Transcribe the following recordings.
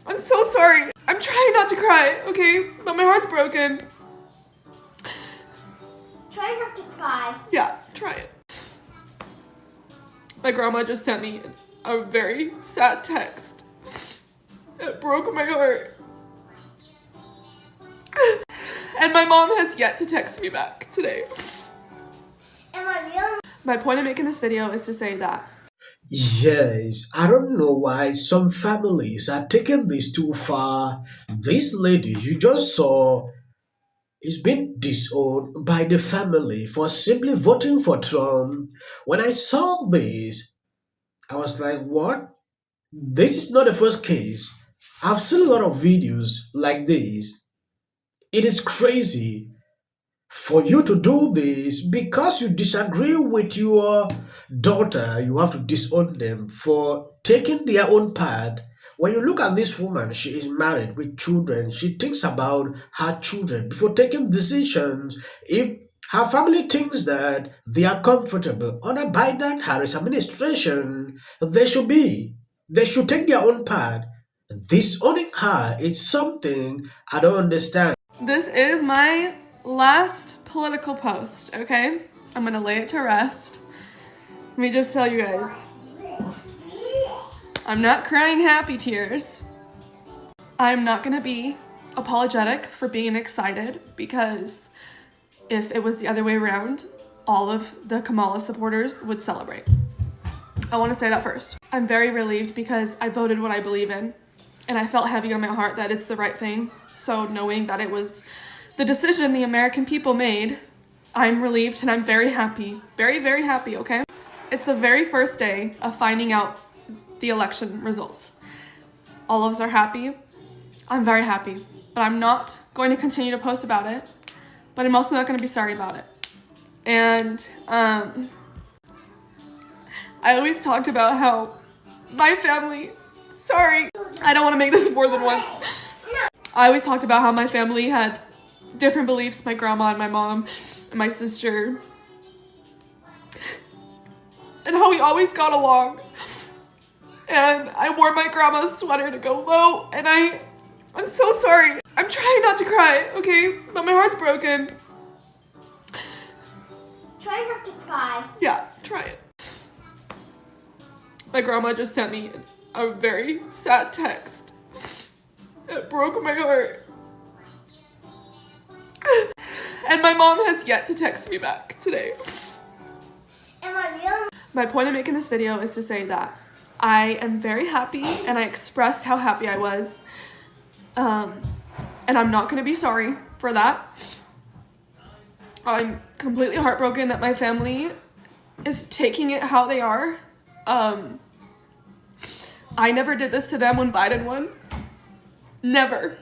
I'm so sorry. I'm trying not to cry, okay? But my heart's broken. Try not to cry. Yeah, try it. My grandma just sent me a very sad text. It broke my heart. And my mom has yet to text me back today. My point of making this video is to say that Yes, I don't know why some families are taking this too far. This lady you just saw is being disowned by the family for simply voting for Trump. When I saw this, I was like, what? This is not the first case. I've seen a lot of videos like this. It is crazy for you to do this because you disagree with your daughter. You have to disown them for taking their own path. When you look at this woman, she is married with children. She thinks about her children before taking decisions. If her family thinks that they are comfortable under Biden Harris administration, they should be. They should take their own path. Disowning her is something I don't understand. this is my last political post, okay? I'm gonna lay it to rest. Let me just tell you guys, I'm not crying happy tears. I'm not gonna be apologetic for being excited because if it was the other way around, all of the Kamala supporters would celebrate. I wanna say that first. I'm very relieved because I voted what I believe in and I felt heavy on my heart that it's the right thing. So knowing that it was the decision the American people made, I'm relieved and I'm very happy. Very, very happy, okay? It's the very first day of finding out the election results. All of us are happy. I'm very happy, but I'm not going to continue to post about it, but I'm also not going to be sorry about it. And I always talked about how my family, sorry, I don't want to make this more than once. I always talked about how my family had different beliefs, my grandma and my mom and my sister, and how we always got along. And I wore my grandma's sweater to go vote, and I'm so sorry. I'm trying not to cry, okay? But my heart's broken. Try not to cry. Yeah, try it. My grandma just sent me a very sad text. It broke my heart. And my mom has yet to text me back today. My point of making this video is to say that I am very happy and I expressed how happy I was. And I'm not gonna be sorry for that. I'm completely heartbroken that my family is taking it how they are. I never did this to them when Biden won. Never.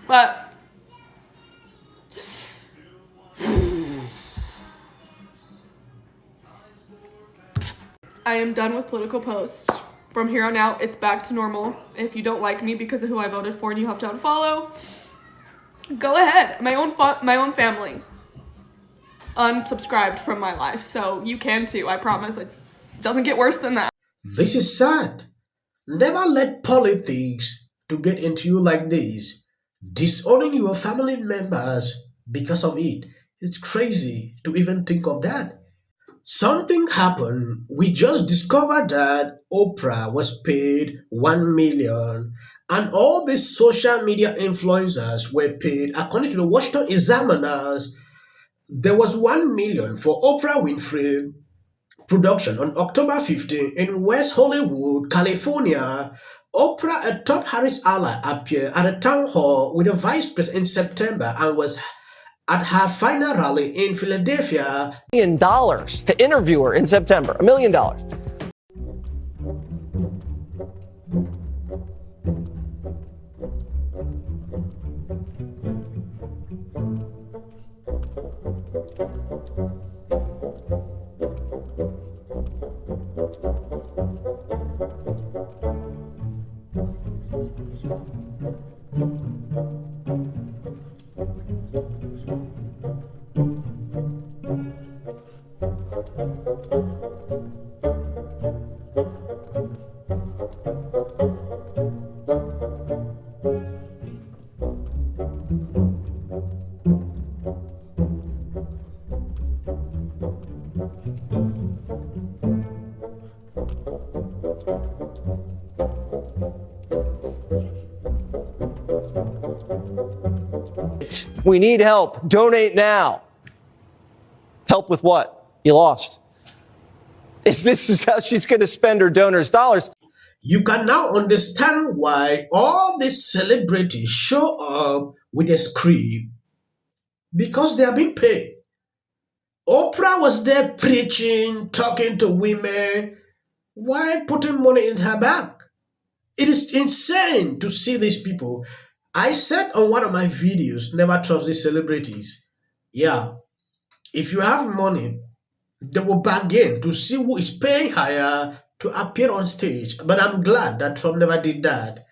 But I am done with political posts. From here on out, it's back to normal. If you don't like me because of who I voted for and you have to unfollow, go ahead. My own family unsubscribed from my life, so you can too. I promise it doesn't get worse than that. This is sad. Never let politics to get into you like this. Disowning your family members because of it. It's crazy to even think of that. Something happened. We just discovered that Oprah was paid 1 million and all these social media influencers were paid. According to the Washington Examiners, there was 1 million for Oprah Winfrey production on October 15 in West Hollywood, California. Oprah, a top Harris ally, appeared at a town hall with the vice president in September and was at her final rally in Philadelphia. $1 million to interview her in September. $1 million. We need help. Donate now. Help with what? You lost. This is how she's going to spend her donors' dollars. You can now understand why all these celebrities show up with a script, because they are being paid. Oprah was there preaching, talking to women, while putting money in her bank. It is insane to see these people. I said on one of my videos, never trust these celebrities. Yeah, if you have money, they will bargain to see who is paying higher to appear on stage. But I'm glad that Trump never did that.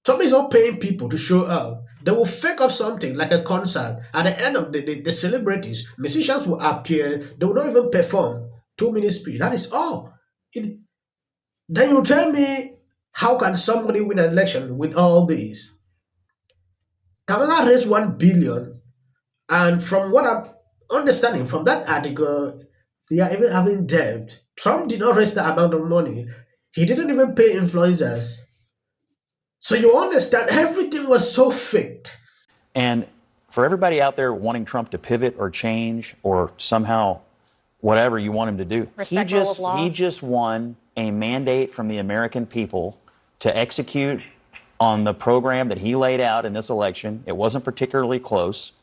Trump is not paying people to show up. They will fake up something like a concert. At the end of the celebrities, musicians will appear. They will not even perform 2 minute speech. That is all. Then you tell me, how can somebody win an election with all these? Kamala raised 1 billion, and from what I'm understanding from that article, they are even having debt. Trump did not raise that amount of money. He didn't even pay influencers. So you understand, everything was so faked. And for everybody out there wanting Trump to pivot or change or somehow whatever you want him to do, he just won a mandate from the American people to execute on the program that he laid out in this election. It wasn't particularly close.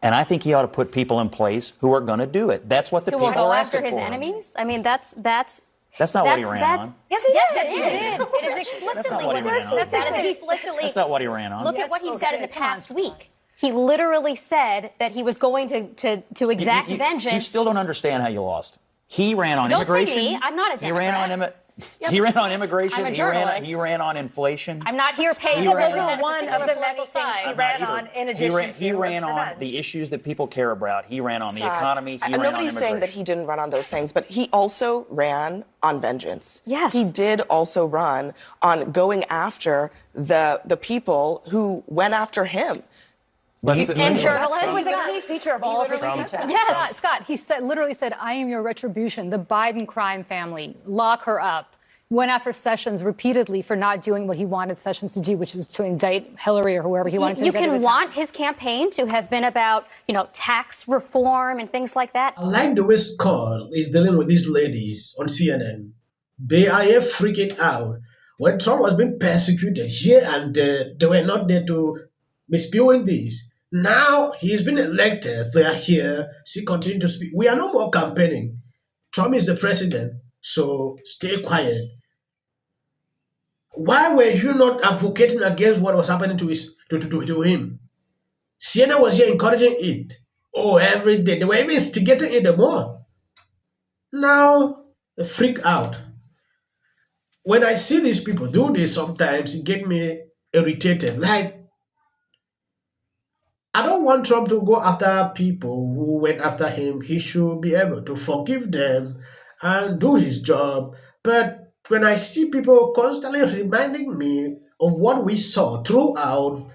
And I think he ought to put people in place who are going to do it. That's what the people will go are after asking his for. enemies. I mean, that's not what he ran on. Yes, he did. It is explicitly what he ran on. That is explicitly. That's not what he ran on. Look at what he said in the past week. He literally said that he was going to exact vengeance. You still don't understand how you lost. He ran on immigration. Don't say me. I'm not a Democrat. He ran on immigration. I'm a journalist. He ran on inflation. I'm not here paid to represent one of the many things he ran on in addition to. He ran on the issues that people care about. He ran on the economy. He ran on nobody's saying that he didn't run on those things, but he also ran on vengeance. Yes. He did also run on going after the people who went after him. And journalists. It was a key feature of all of his success. Yes, Scott, he literally said, I am your retribution. The Biden crime family, lock her up. Went after Sessions repeatedly for not doing what he wanted Sessions to do, which was to indict Hillary or whoever he wanted to indict. You can want his campaign to have been about, tax reform and things like that. I like the way Scott is dealing with these ladies on CNN. They are here freaking out. When Trump was being persecuted here and there, they were not there to be spewing this. Now he's been elected. They are here. She continues to speak. We are no more campaigning. Trump is the president, so stay quiet. Why were you not advocating against what was happening to him? CNN was here encouraging it. Oh, every day. They were even instigating it the more. Now they freak out. When I see these people do this, sometimes it gets me irritated. Like, I don't want Trump to go after people who went after him. He should be able to forgive them and do his job. But when I see people constantly reminding me of what we saw throughout,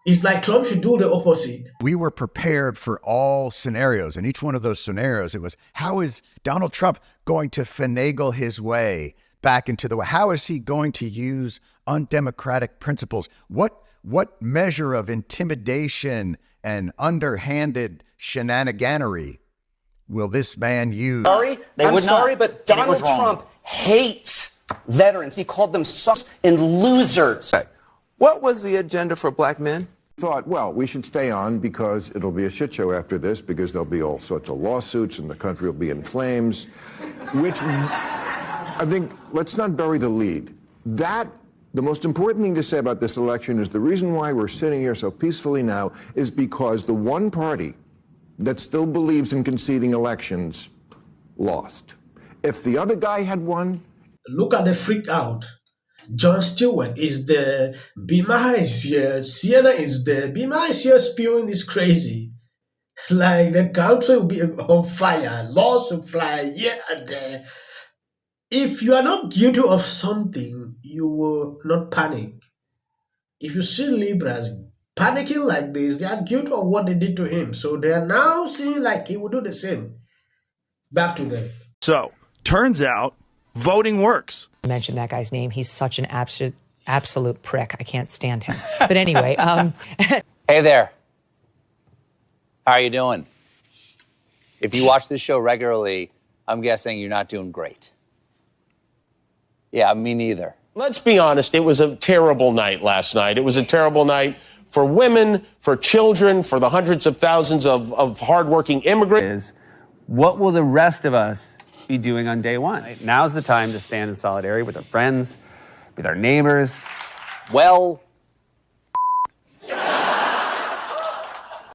it's like Trump should do the opposite. We were prepared for all scenarios. And each one of those scenarios, it was, how is Donald Trump going to finagle his way back into the way? How is he going to use undemocratic principles? What measure of intimidation and underhanded shenaniganery will this man use? I'm sorry, but Donald Trump hates veterans. He called them sus and losers. What was the agenda for black men? Thought, well, we should stay on because it'll be a shit show after this, because there'll be all sorts of lawsuits and the country will be in flames, which I think, let's not bury the lead. The most important thing to say about this election is the reason why we're sitting here so peacefully now is because the one party that still believes in conceding elections lost. If the other guy had won... Look at the freak out. Jon Stewart is there. Maher is here. CNN is there. Maher is here spewing this crazy. Like the country will be on fire. Laws will fly here and there. If you are not guilty of something, you will not panic. If you see liberals panicking like this, they are guilty of what they did to him. So they are now seeing like he will do the same. Back to them. So, turns out, voting works. I mentioned that guy's name. He's such an absolute prick. I can't stand him. But anyway. Hey there. How are you doing? If you watch this show regularly, I'm guessing you're not doing great. Yeah, me neither. Let's be honest, it was a terrible night last night. It was a terrible night for women, for children, for the hundreds of thousands of hardworking immigrants. What will the rest of us be doing on day one? Now's the time to stand in solidarity with our friends, with our neighbors. Well,